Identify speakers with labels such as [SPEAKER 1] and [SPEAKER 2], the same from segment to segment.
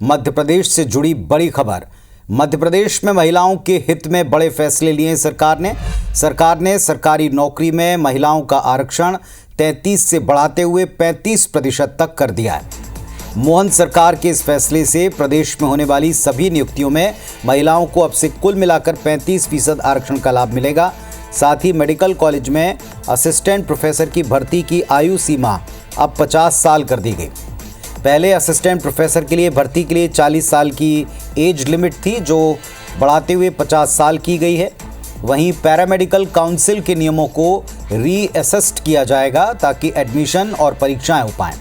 [SPEAKER 1] मध्य प्रदेश से जुड़ी बड़ी खबर। मध्य प्रदेश में महिलाओं के हित में बड़े फैसले लिए सरकार ने सरकारी नौकरी में महिलाओं का आरक्षण 33 से बढ़ाते हुए 35% तक कर दिया है। मोहन सरकार के इस फैसले से प्रदेश में होने वाली सभी नियुक्तियों में महिलाओं को अब से कुल मिलाकर 35% आरक्षण का लाभ मिलेगा। साथ ही मेडिकल कॉलेज में असिस्टेंट प्रोफेसर की भर्ती की आयु सीमा अब 50 साल कर दी गई। पहले असिस्टेंट प्रोफेसर के लिए भर्ती के लिए 40 साल की एज लिमिट थी, जो बढ़ाते हुए 50 साल की गई है। वहीं पैरामेडिकल काउंसिल के नियमों को रीअसेस्ड किया जाएगा ताकि एडमिशन और परीक्षाएं हो पाएं।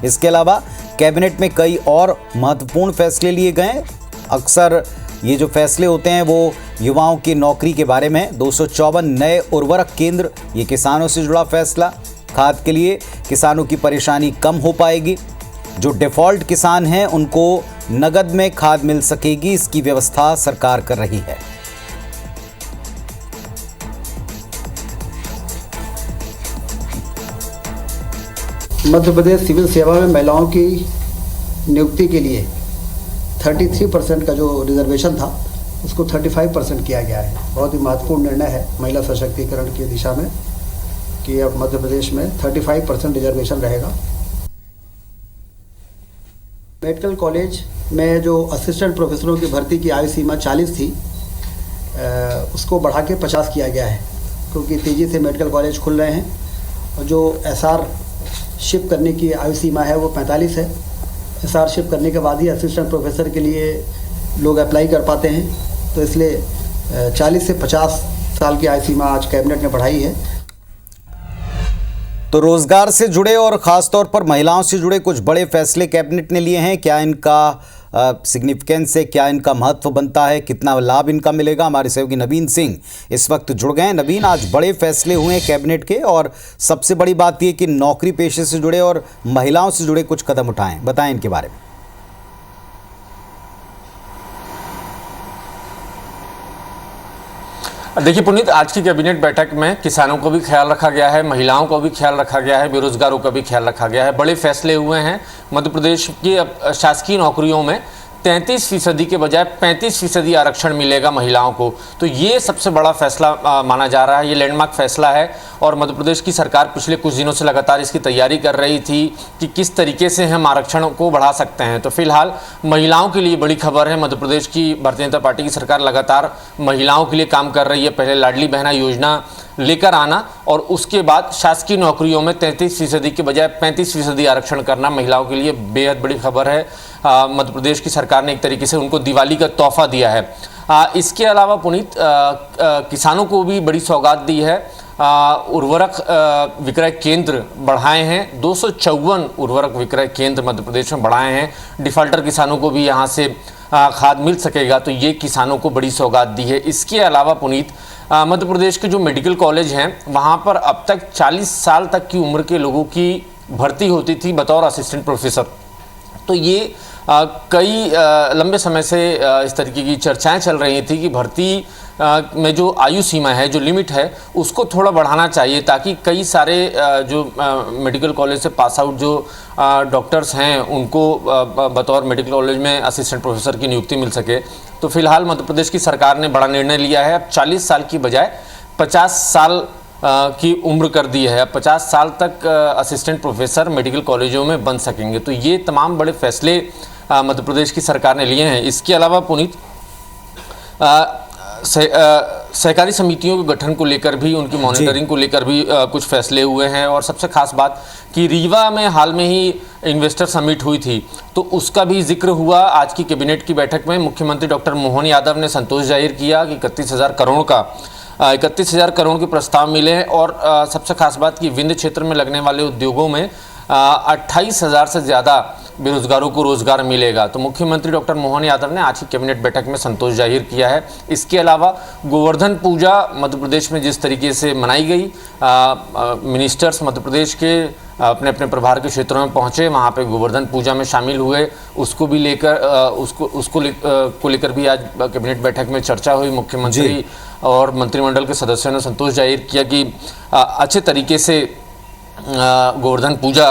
[SPEAKER 1] इसके अलावा कैबिनेट में कई और महत्वपूर्ण फैसले लिए गए। अक्सर ये जो फैसले होते हैं वो युवाओं की नौकरी के बारे में। 254 नए उर्वरक केंद्र, ये किसानों से जुड़ा फैसला। खाद के लिए किसानों की परेशानी कम हो पाएगी। जो डिफ़ॉल्ट किसान हैं उनको नगद में खाद मिल सकेगी, इसकी व्यवस्था सरकार कर रही है।
[SPEAKER 2] मध्य प्रदेश सिविल सेवा में महिलाओं की नियुक्ति के लिए 33% का जो रिजर्वेशन था उसको 35% किया गया है। बहुत ही महत्वपूर्ण निर्णय है महिला सशक्तिकरण की दिशा में कि अब मध्य प्रदेश में 35% रिजर्वेशन रहेगा। मेडिकल कॉलेज में जो असिस्टेंट प्रोफेसरों की भर्ती की आयु सीमा 40 थी, उसको बढ़ा के 50 किया गया है, क्योंकि तेज़ी से मेडिकल कॉलेज खुल रहे हैं। और जो एसआर शिप करने की आयु सीमा है वो 45 है। एसआर शिप करने के बाद ही असिस्टेंट प्रोफेसर के लिए लोग अप्लाई कर पाते हैं, तो इसलिए 40 से 50 साल की आयु सीमा आज कैबिनेट ने बढ़ाई है।
[SPEAKER 1] तो रोजगार से जुड़े और ख़ासतौर पर महिलाओं से जुड़े कुछ बड़े फैसले कैबिनेट ने लिए हैं। क्या इनका सिग्निफिकेंस है, क्या इनका महत्व बनता है, कितना लाभ इनका मिलेगा? हमारे सहयोगी नवीन सिंह इस वक्त जुड़ गए हैं। नवीन, आज बड़े फैसले हुए हैं कैबिनेट के और सबसे बड़ी बात यह कि नौकरी पेशे से जुड़े और महिलाओं से जुड़े कुछ कदम उठाएं, बताएं इनके बारे में।
[SPEAKER 3] देखिए पुनीत, आज की कैबिनेट बैठक में किसानों को भी ख्याल रखा गया है, महिलाओं को भी ख्याल रखा गया है, बेरोजगारों का भी ख्याल रखा गया है। बड़े फैसले हुए हैं। मध्य प्रदेश की शासकीय नौकरियों में 33% के बजाय 35% आरक्षण मिलेगा महिलाओं को। तो ये सबसे बड़ा फैसला माना जा रहा है। ये लैंडमार्क फैसला है और मध्य प्रदेश की सरकार पिछले कुछ दिनों से लगातार इसकी तैयारी कर रही थी कि किस तरीके से हम आरक्षण को बढ़ा सकते हैं। तो फिलहाल महिलाओं के लिए बड़ी खबर है। मध्य प्रदेश की भारतीय जनता पार्टी की सरकार लगातार महिलाओं के लिए काम कर रही है। पहले लाडली बहना योजना लेकर आना और उसके बाद शासकीय नौकरियों में 33% के बजाय 35% आरक्षण करना महिलाओं के लिए बेहद बड़ी खबर है। मध्य प्रदेश की सरकार ने एक तरीके से उनको दिवाली का तोहफा दिया है। इसके अलावा पुनीत, किसानों को भी बड़ी सौगात दी है। उर्वरक विक्रय केंद्र बढ़ाए हैं। 254 उर्वरक विक्रय केंद्र मध्य प्रदेश में बढ़ाए हैं। डिफाल्टर किसानों को भी यहाँ से खाद मिल सकेगा, तो ये किसानों को बड़ी सौगात दी है। इसके अलावा पुनीत, मध्य प्रदेश के जो मेडिकल कॉलेज हैं वहाँ पर अब तक 40 साल तक की उम्र के लोगों की भर्ती होती थी बतौर असिस्टेंट प्रोफेसर। तो ये कई लंबे समय से इस तरीके की चर्चाएं चल रही थी कि भर्ती में जो आयु सीमा है, जो लिमिट है, उसको थोड़ा बढ़ाना चाहिए ताकि कई सारे जो मेडिकल कॉलेज से पास आउट जो डॉक्टर्स हैं उनको बतौर मेडिकल कॉलेज में असिस्टेंट प्रोफेसर की नियुक्ति मिल सके। तो फिलहाल मध्य प्रदेश की सरकार ने बड़ा निर्णय लिया है। अब 40 साल की बजाय 50 साल की उम्र कर दी है। अब 50 साल तक असिस्टेंट प्रोफेसर मेडिकल कॉलेजों में बन सकेंगे। तो ये तमाम बड़े फैसले मध्य प्रदेश की सरकार ने लिए हैं। इसके अलावा पुनीत, सहकारी समितियों के गठन को लेकर भी, उनकी मॉनिटरिंग को लेकर भी कुछ फैसले हुए हैं। और सबसे खास बात कि रीवा में हाल में ही इन्वेस्टर समिट हुई थी, तो उसका भी जिक्र हुआ आज की कैबिनेट की बैठक में। मुख्यमंत्री डॉक्टर मोहन यादव ने संतोष जाहिर किया कि 31,000 करोड़ के प्रस्ताव मिले हैं। और सबसे खास बात कि विंध्य क्षेत्र में लगने वाले उद्योगों में 28,000 से ज़्यादा बेरोजगारों को रोजगार मिलेगा। तो मुख्यमंत्री डॉक्टर मोहन यादव ने आज की कैबिनेट बैठक में संतोष जाहिर किया है। इसके अलावा गोवर्धन पूजा मध्य प्रदेश में जिस तरीके से मनाई गई, मिनिस्टर्स मध्य प्रदेश के अपने अपने प्रभार के क्षेत्रों में पहुंचे, वहां पे गोवर्धन पूजा में शामिल हुए, उसको भी लेकर उसको लेकर भी आज कैबिनेट बैठक में चर्चा हुई। मुख्यमंत्री और मंत्रिमंडल के सदस्यों ने संतोष जाहिर किया कि अच्छे तरीके से गोवर्धन पूजा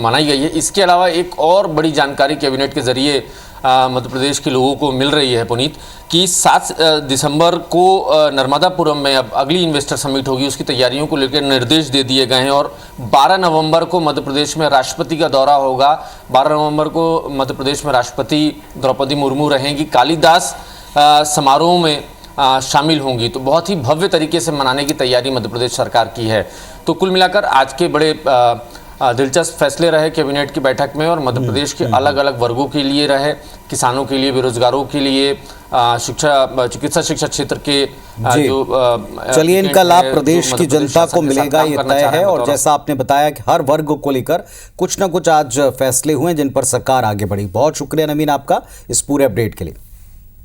[SPEAKER 3] मनाई गई है। इसके अलावा एक और बड़ी जानकारी कैबिनेट के जरिए मध्य प्रदेश के लोगों को मिल रही है पुनीत, कि 7 दिसंबर को नर्मदापुरम में अब अगली इन्वेस्टर समिट होगी, उसकी तैयारियों को लेकर निर्देश दे दिए गए हैं। और 12 नवंबर को मध्य प्रदेश में राष्ट्रपति का दौरा होगा। 12 नवंबर को मध्य प्रदेश में राष्ट्रपति द्रौपदी मुर्मू रहेंगी, कालिदास समारोह में शामिल होंगी। तो बहुत ही भव्य तरीके से मनाने की तैयारी मध्य प्रदेश सरकार की है। तो कुल मिलाकर आज के बड़े दिलचस्प फैसले रहे कैबिनेट की बैठक में, और मध्य प्रदेश के अलग अलग वर्गों के लिए रहे, किसानों के लिए, बेरोजगारों के लिए, चिकित्सा शिक्षा क्षेत्र के जो
[SPEAKER 1] चलिए, इनका लाभ प्रदेश की जनता को मिलेगा, ये तय है। और जैसा आपने बताया कि हर वर्ग को लेकर कुछ ना कुछ आज फैसले हुए जिन पर सरकार आगे बढ़ी। बहुत शुक्रिया नवीन आपका इस पूरे अपडेट के लिए।